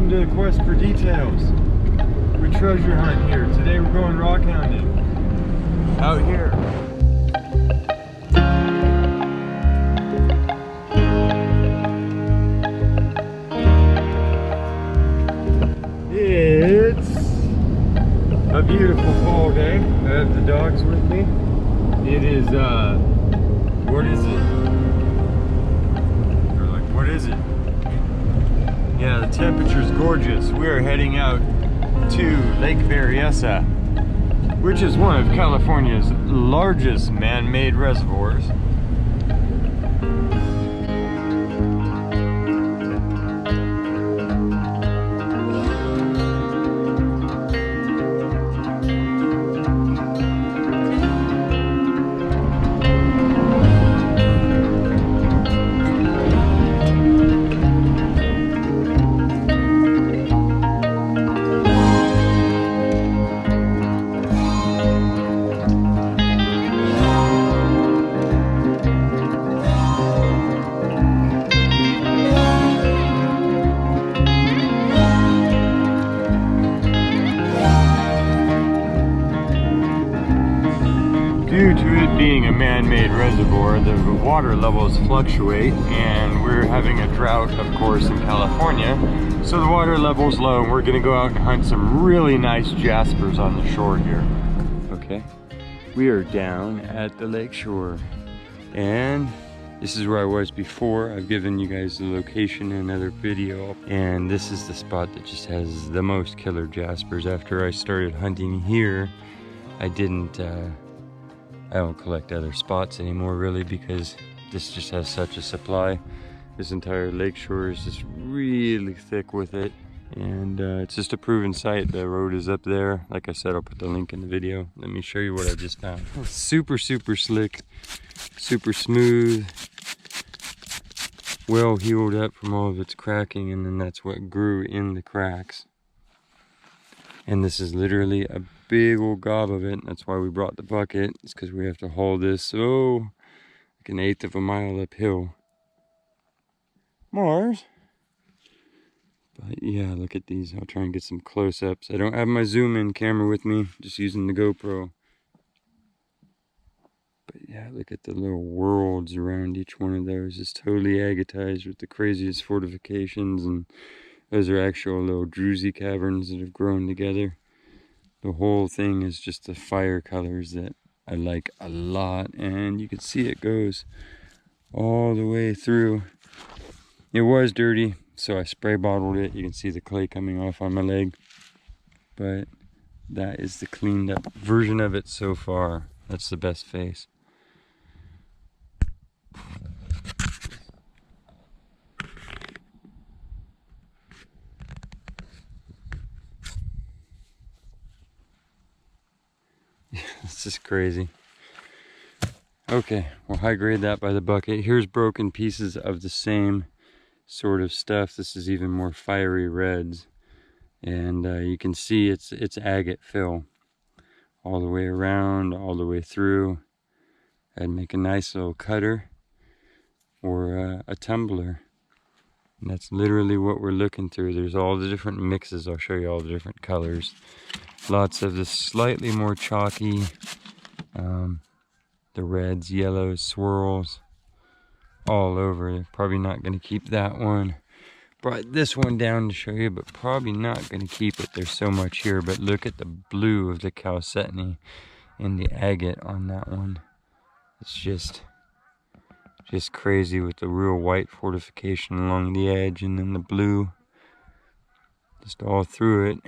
welcome to the quest for details. We treasure hunt here. Today we're going rock hounding. Out here. It's a beautiful fall day. I have the dogs with me. It is, what is it? They're like, what is it? Yeah, the temperature's gorgeous. We are heading out to Lake Berryessa, which is one of California's largest man-made reservoirs. Due to it being a man-made reservoir, the water levels fluctuate, and we're having a drought, of course, in California. So the water level's low, and we're gonna go out and hunt some really nice jaspers on the shore here. Okay, we are down at the lake shore, and this is where I was before. I've given you guys the location in another video, and this is the spot that just has the most killer jaspers. After I started hunting here, I don't collect other spots anymore really, because this just has such a supply. This entire lake shore is just really thick with it, and it's just a proven site. The road is up there. Like I said, I'll put the link in the video. Let me show you what I just found. Super slick, super smooth, well healed up from all of its cracking, and then that's what grew in the cracks. And this is literally a big old gob of it. That's why we brought the bucket. It's because we have to haul this, like an 1/8 of a mile uphill. Mars. But yeah, look at these. I'll try and get some close-ups. I don't have my zoom in camera with me, just using the GoPro. But yeah, look at the little worlds around each one of those. It's totally agatized with the craziest fortifications, and those are actual little druzy caverns that have grown together. The whole thing is just the fire colors that I like a lot, and you can see it goes all the way through. It was dirty, so I spray bottled it. You can see the clay coming off on my leg, but that is the cleaned up version of it so far. That's the best face. It's just crazy. Okay, we'll high grade that by the bucket. Here's broken pieces of the same sort of stuff. This is even more fiery reds, and you can see it's agate fill all the way around, all the way through. I'd make a nice little cutter or a tumbler, and that's literally what we're looking through. There's all the different mixes. I'll show you all the different colors. Lots of the slightly more chalky, the reds, yellows, swirls, all over. Probably not going to keep that one. Brought this one down to show you, but probably not going to keep it. There's so much here, but look at the blue of the chalcedony and the agate on that one. It's just crazy with the real white fortification along the edge, and then the blue just all through it.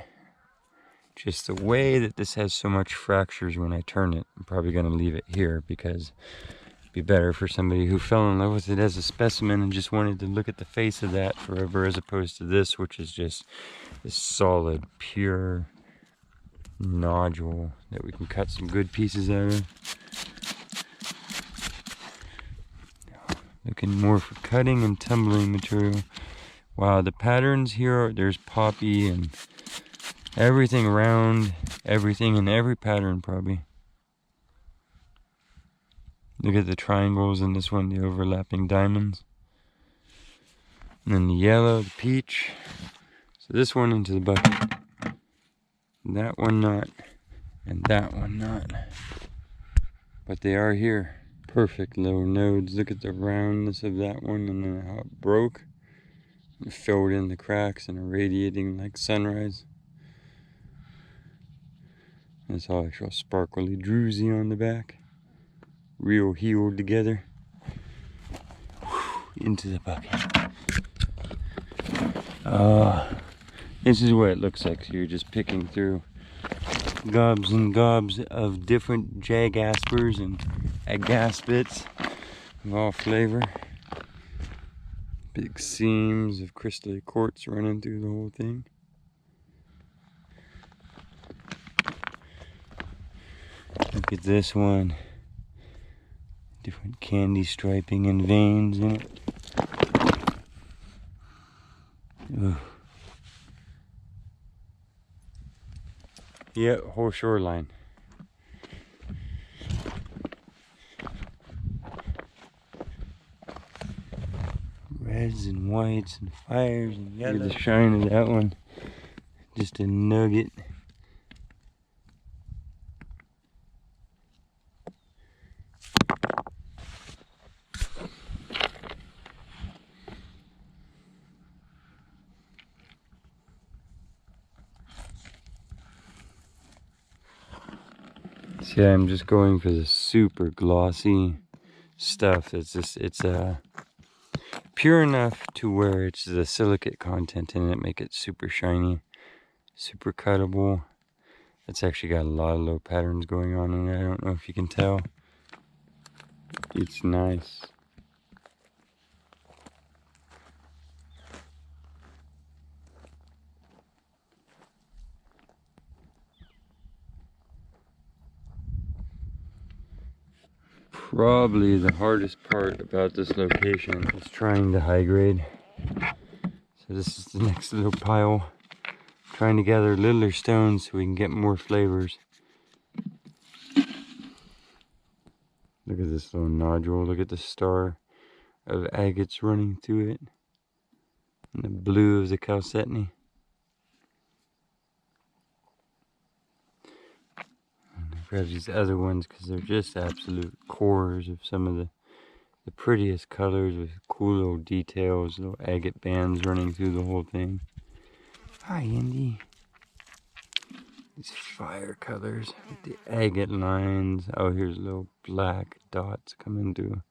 Just the way that this has so much fractures when I turn it, I'm probably going to leave it here, because it'd be better for somebody who fell in love with it as a specimen and just wanted to look at the face of that forever, as opposed to this, which is just this solid, pure nodule that we can cut some good pieces out of. Looking more for cutting and tumbling material. Wow, the patterns here, there's poppy and everything around, everything in every pattern probably. Look at the triangles in this one, the overlapping diamonds. And then the yellow, the peach. So this one into the bucket. That one not. And that one not. But they are here. Perfect little nodes. Look at the roundness of that one and then how it broke. It filled in the cracks and irradiating like sunrise. It's all actual sparkly druzy on the back. Real healed together. Into the bucket. This is what it looks like. So you're just picking through gobs and gobs of different Jaspers and agaspers of all flavor. Big seams of crystal quartz running through the whole thing. Look at this one. Different candy striping and veins in it. Ugh. Yeah, whole shoreline. Reds and whites and fires and yellows. Look at the shine of that one. Just a nugget. See, I'm just going for the super glossy stuff. It's pure enough to where it's the silicate content in it, make it super shiny, super cuttable. It's actually got a lot of little patterns going on in it. I don't know if you can tell. It's nice. Probably the hardest part about this location is trying to high grade. So this is the next little pile. Trying to gather littler stones so we can get more flavors. Look at this little nodule. Look at the star of agates running through it. And the blue of the chalcedony. Grab these other ones because they're just absolute cores of some of the prettiest colors with cool little details, little agate bands running through the whole thing. Hi, Indy. These fire colors with the agate lines. Oh, here's little black dots coming through.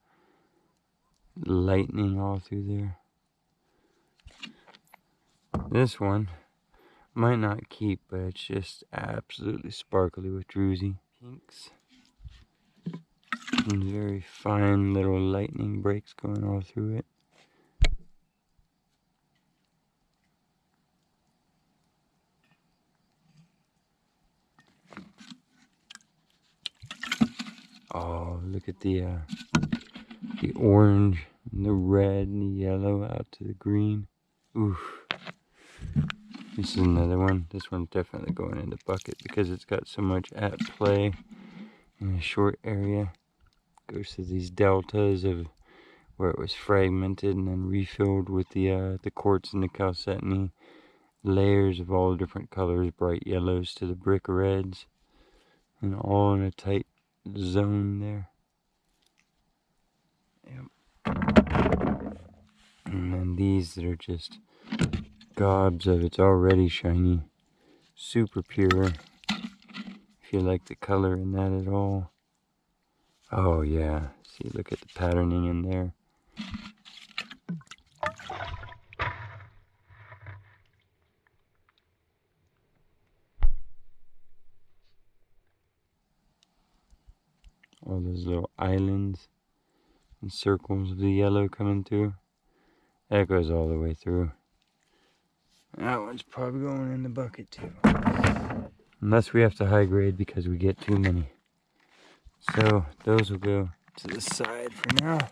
Lightning all through there. This one might not keep, but it's just absolutely sparkly with druzy. Pinks. And very fine little lightning breaks going all through it. Oh, look at the orange and the red and the yellow out to the green. Oof. This is another one. This one's definitely going in the bucket because it's got so much at play in a short area. Goes to these deltas of where it was fragmented and then refilled with the quartz and the chalcedony. Layers of all different colors, bright yellows to the brick reds. And all in a tight zone there. Yep. And then these that are just gobs of it's already shiny. Super pure. If you like the color in that at all. Oh yeah, see, look at the patterning in there. All those little islands and circles of the yellow coming through. That goes all the way through. That one's probably going in the bucket too. Unless we have to high grade because we get too many. So those will go to the side for now.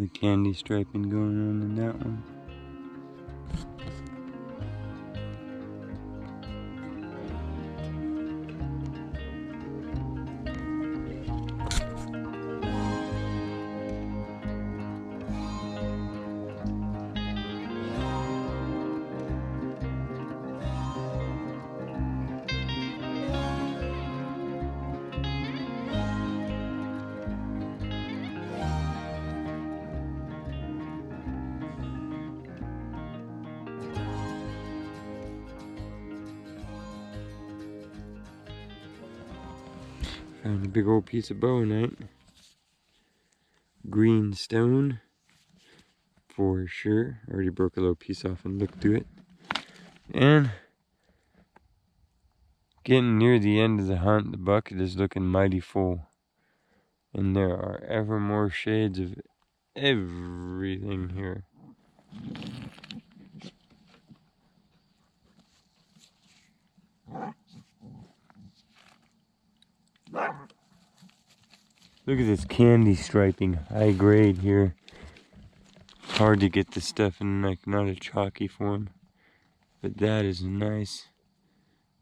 The candy striping going on in that one. Found a big old piece of bowenite. Green stone. For sure. Already broke a little piece off and looked through it. And getting near the end of the hunt, the bucket is looking mighty full. And there are ever more shades of everything here. Look at this candy striping, high grade here. Hard to get this stuff in like not a chalky form, but that is a nice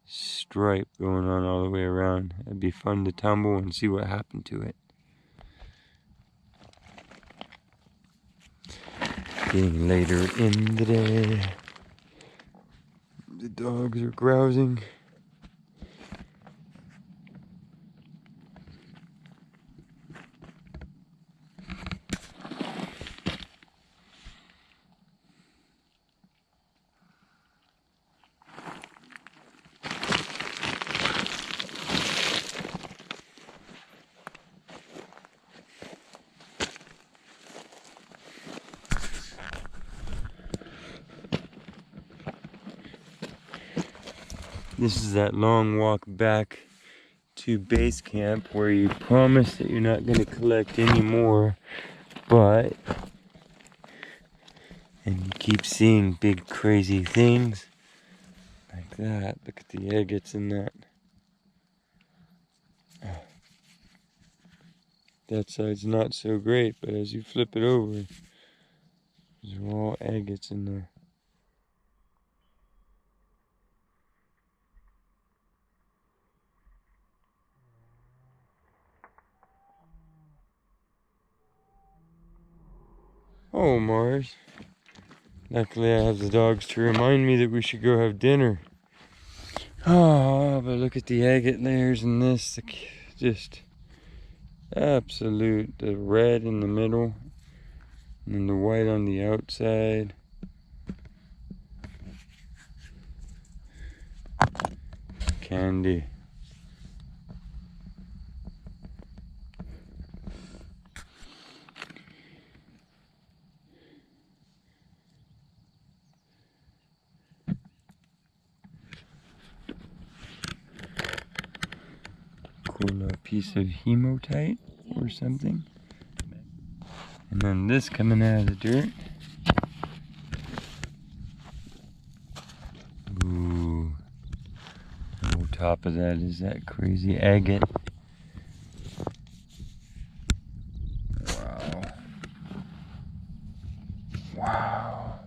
stripe going on all the way around. It'd be fun to tumble and see what happened to it. Getting later in the day. The dogs are grousing. This is that long walk back to base camp where you promise that you're not going to collect any more, and you keep seeing big crazy things like that. Look at the agates in that. That side's not so great, but as you flip it over, there's all agates in there. Oh, Mars. Luckily I have the dogs to remind me that we should go have dinner. Oh, but look at the agate layers in this. Just absolute. The red in the middle. And then the white on the outside. Candy. Cool little piece of hematite or something. And then this coming out of the dirt. Ooh. On top of that is that crazy agate. Wow. Wow.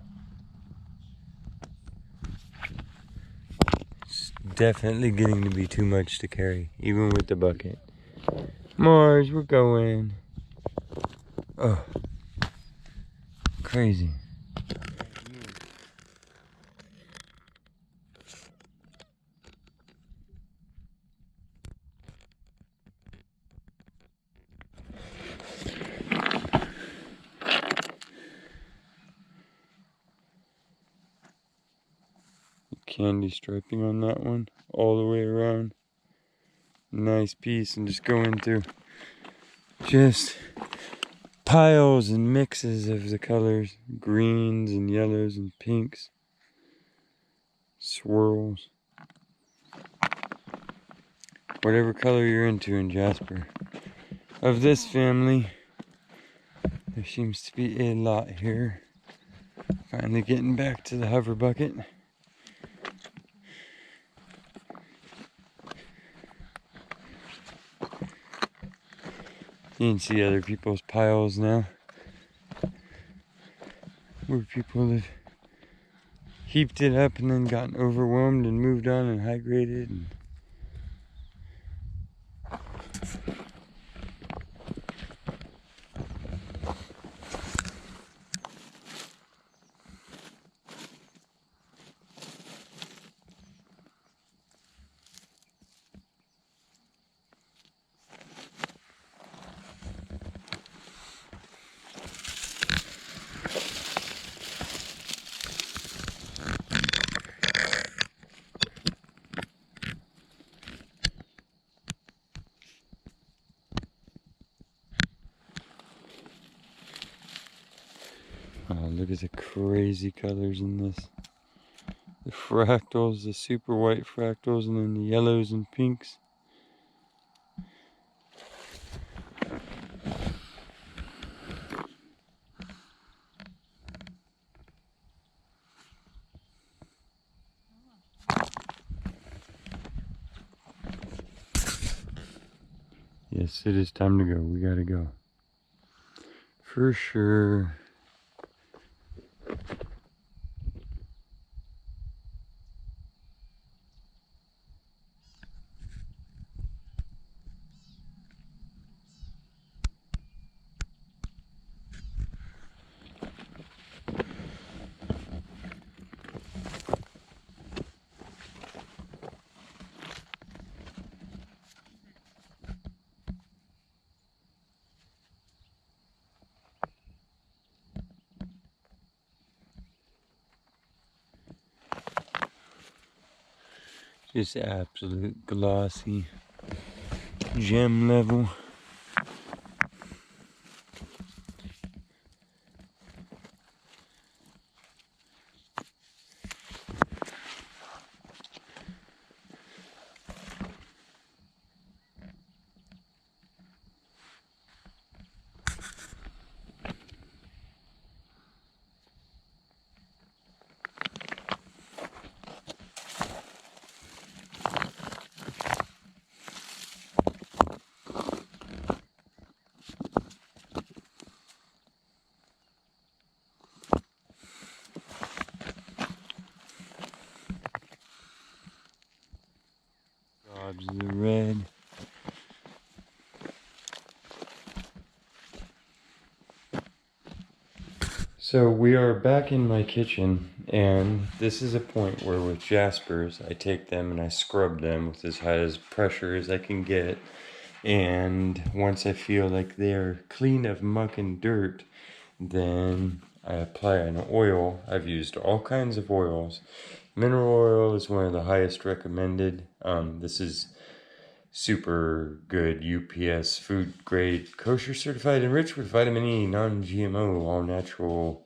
It's definitely getting to be too much to carry, even with the bucket. Mars, we're going. Oh. Crazy. Candy striping on that one all the way around. Nice piece, and just going through just piles and mixes of the colors, greens and yellows and pinks, swirls, whatever color you're into in Jasper. Of this family, there seems to be a lot here. Finally getting back to the hover bucket. You can see other people's piles now. where people have heaped it up and then gotten overwhelmed and moved on and high graded. Oh, look at the crazy colors in this. The fractals, the super white fractals, and then the yellows and pinks. Yes, it is time to go. We gotta go. For sure. Just absolute glossy gem level. Gobs of the red. So we are back in my kitchen, and this is a point where with Jaspers, I take them and I scrub them with as high as pressure as I can get. And once I feel like they're clean of muck and dirt, then I apply an oil. I've used all kinds of oils. Mineral oil is one of the highest recommended. This is super good UPS food grade, kosher certified, enriched with vitamin E, non-GMO, all natural.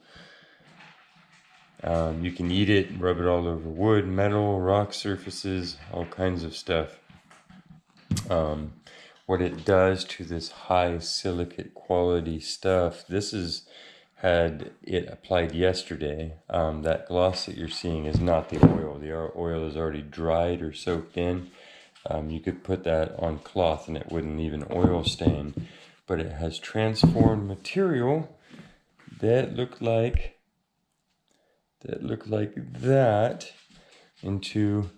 You can eat it, rub it all over wood, metal, rock surfaces, all kinds of stuff. What it does to this high silicate quality stuff, this is had it applied yesterday. That gloss that you're seeing is not the oil. The oil is already dried or soaked in. You could put that on cloth and it wouldn't leave an oil stain, but it has transformed material that looked like that into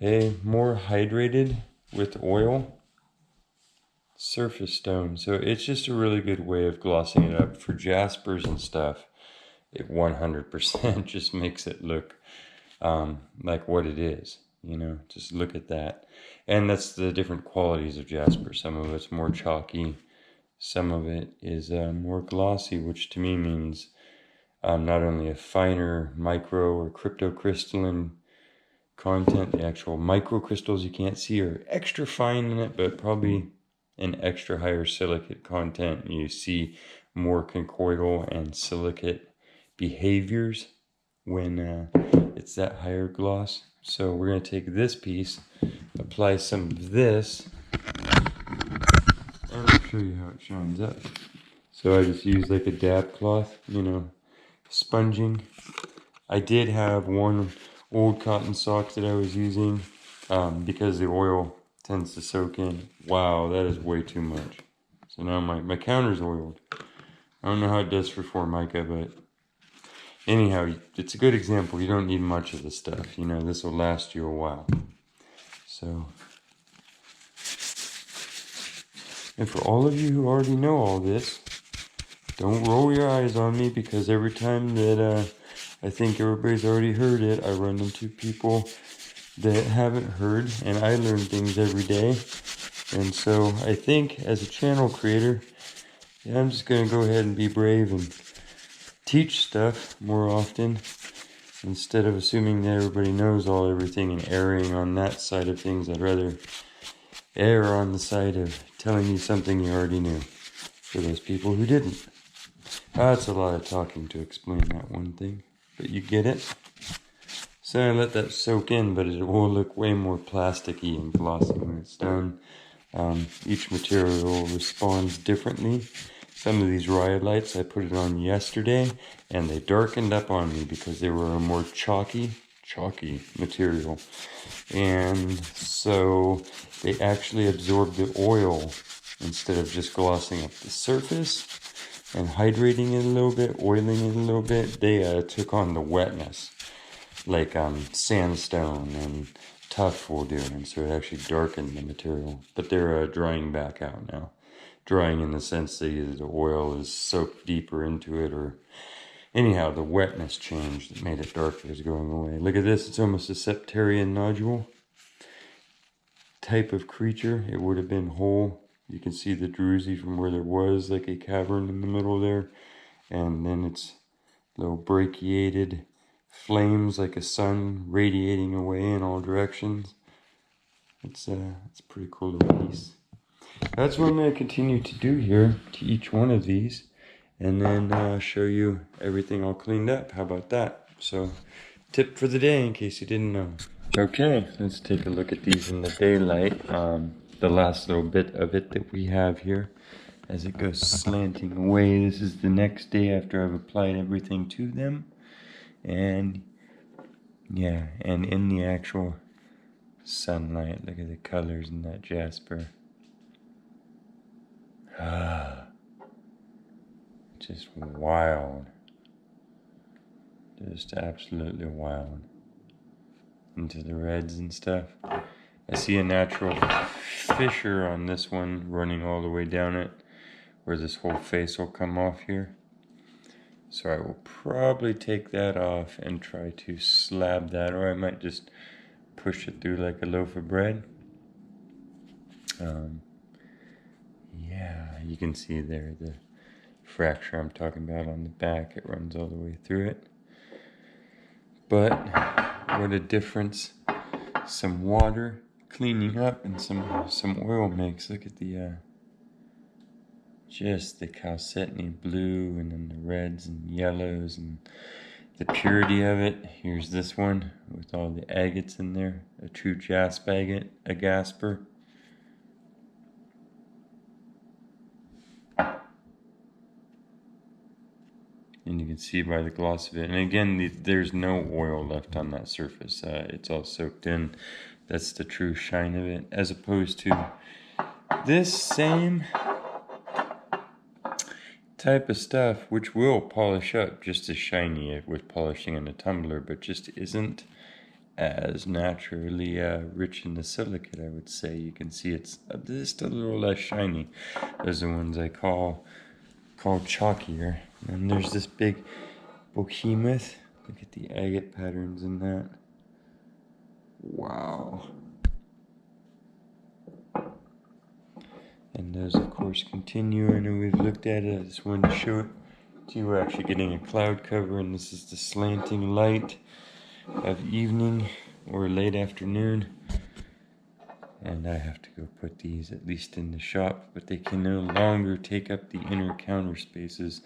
a more hydrated with oil surface stone. So it's just a really good way of glossing it up for Jaspers and stuff. It 100% just makes it look like what it is. You know, just look at that. And that's the different qualities of Jasper. Some of it's more chalky, some of it is more glossy, which to me means not only a finer micro or cryptocrystalline content, the actual microcrystals you can't see are extra fine in it, but probably an extra higher silicate content. You see more conchoidal and silicate behaviors when it's that higher gloss. So we're going to take this piece, apply some of this, and I'll show you how it shines up. So I just use like a dab cloth, you know, sponging. I did have one old cotton sock that I was using because the oil tends to soak in. Wow, that is way too much. So now my counter's oiled. I don't know how it does for Formica, but Anyhow, it's a good example. You don't need much of the stuff. You know, this will last you a while. So, and for all of you who already know all this, don't roll your eyes on me, because every time that I think everybody's already heard it, I run into people that haven't heard, and I learn things every day. And so I think as a channel creator, yeah, I'm just going to go ahead and be brave and teach stuff more often, instead of assuming that everybody knows everything and erring on that side of things. I'd rather err on the side of telling you something you already knew, for those people who didn't. That's a lot of talking to explain that one thing, but you get it. So I let that soak in, but it will look way more plasticky and glossy when it's done. Each material responds differently. Some of these rhyolites I put it on yesterday, and they darkened up on me because they were a more chalky material. And so they actually absorbed the oil instead of just glossing up the surface and hydrating it a little bit, oiling it a little bit. They took on the wetness, like sandstone and tuff will do, and so it actually darkened the material. But they're drying back out now. Drying in the sense that either the oil is soaked deeper into it, or anyhow the wetness changed that made it darker is going away. Look at this, it's almost a septarian nodule type of creature. It would have been whole. You can see the druzy from where there was like a cavern in the middle there, and then it's little brachiated flames like a sun radiating away in all directions. It's a pretty cool little piece. That's what I'm going to continue to do here to each one of these, and then show you everything all cleaned up. How about that? So, tip for the day in case you didn't know. Okay, let's take a look at these in the daylight. The last little bit of it that we have here as it goes slanting away. This is the next day after I've applied everything to them. And yeah, and in the actual sunlight, look at the colors in that jasper. Just wild. Just absolutely wild. Into the reds and stuff. I see a natural fissure on this one running all the way down it, where this whole face will come off here. So I will probably take that off and try to slab that, or I might just push it through like a loaf of bread. Yeah, you can see there the fracture I'm talking about on the back. It runs all the way through it. But what a difference some water cleaning up and some oil makes. Look at the just the chalcedony blue, and then the reds and yellows, and the purity of it. Here's this one with all the agates in there, a true Jasper agate, a Jasper. And you can see by the gloss of it. And again, there's no oil left on that surface. It's all soaked in. That's the true shine of it. As opposed to this same type of stuff, which will polish up just as shiny with polishing in a tumbler, but just isn't as naturally rich in the silicate, I would say. You can see it's just a little less shiny. Those are the ones I call chalkier. And there's this big behemoth. Look at the agate patterns in that. Wow. And those, of course, continue. I know we've looked at it. I just wanted to show it to you. We're actually getting a cloud cover, and this is the slanting light of evening or late afternoon. And I have to go put these at least in the shop, but they can no longer take up the inner counter spaces.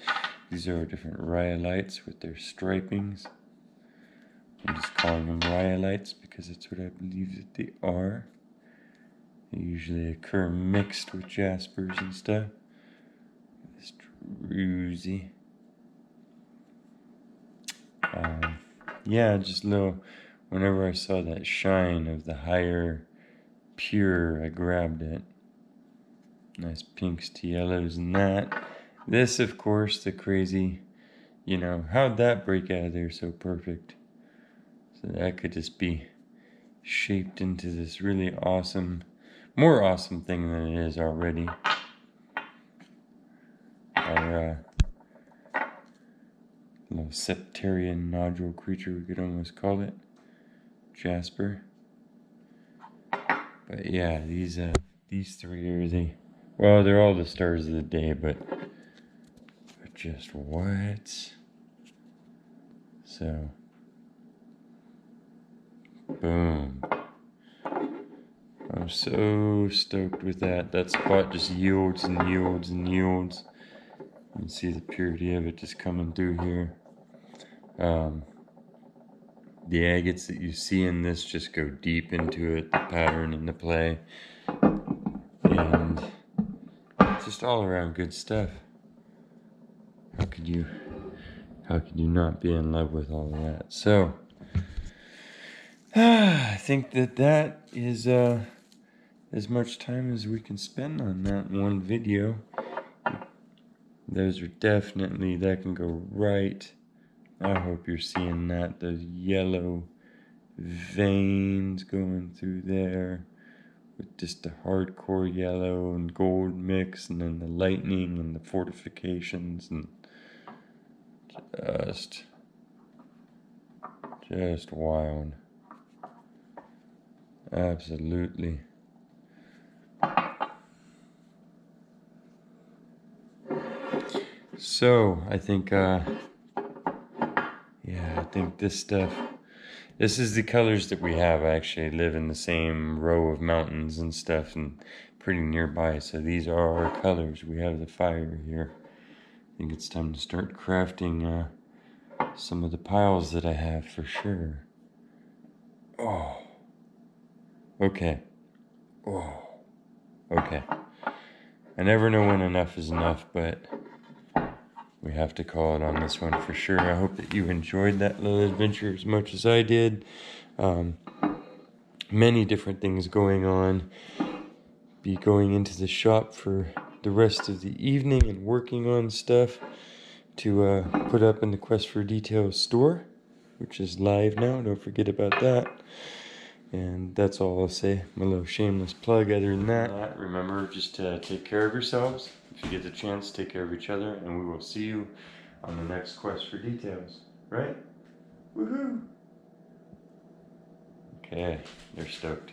These are different rhyolites with their stripings. I'm just calling them rhyolites because that's what I believe that they are. They usually occur mixed with jaspers and stuff. This druzy. Yeah, just a little, whenever I saw that shine of the higher pure, I grabbed it. Nice pinks to yellows and that. This, of course, the crazy You know, how'd that break out of there so perfect? So that could just be shaped into this really awesome, more awesome thing than it is already. Our little septarian nodule creature, we could almost call it. Jasper. But yeah, these three are well, they're all the stars of the day, but just what? So, boom. I'm so stoked with that. That spot just yields and yields and yields. You can see the purity of it just coming through here. The agates that you see in this just go deep into it, the pattern and the play. And just all around good stuff. How could you not be in love with all of that? So, I think that is as much time as we can spend on that one video. Those are definitely, that can go right. I hope you're seeing that. Those yellow veins going through there with just the hardcore yellow and gold mix, and then the lightning and the fortifications, and just wild. Absolutely. So I think I think this stuff, this is the colors that we have. I actually live in the same row of mountains and stuff and pretty nearby, so these are our colors. We have the fire here. I think it's time to start crafting some of the piles that I have for sure. Oh. Okay. Oh. Okay. I never know when enough is enough, but we have to call it on this one for sure. I hope that you enjoyed that little adventure as much as I did. Many different things going on. Be going into the shop for the rest of the evening and working on stuff to put up in the Quest for Details store, which is live now. Don't forget about that. And that's all I'll say. My little shameless plug. Other than that, remember just to take care of yourselves. If you get the chance, take care of each other, and we will see you on the next Quest for Details. Right? Woohoo! Okay, they're stoked.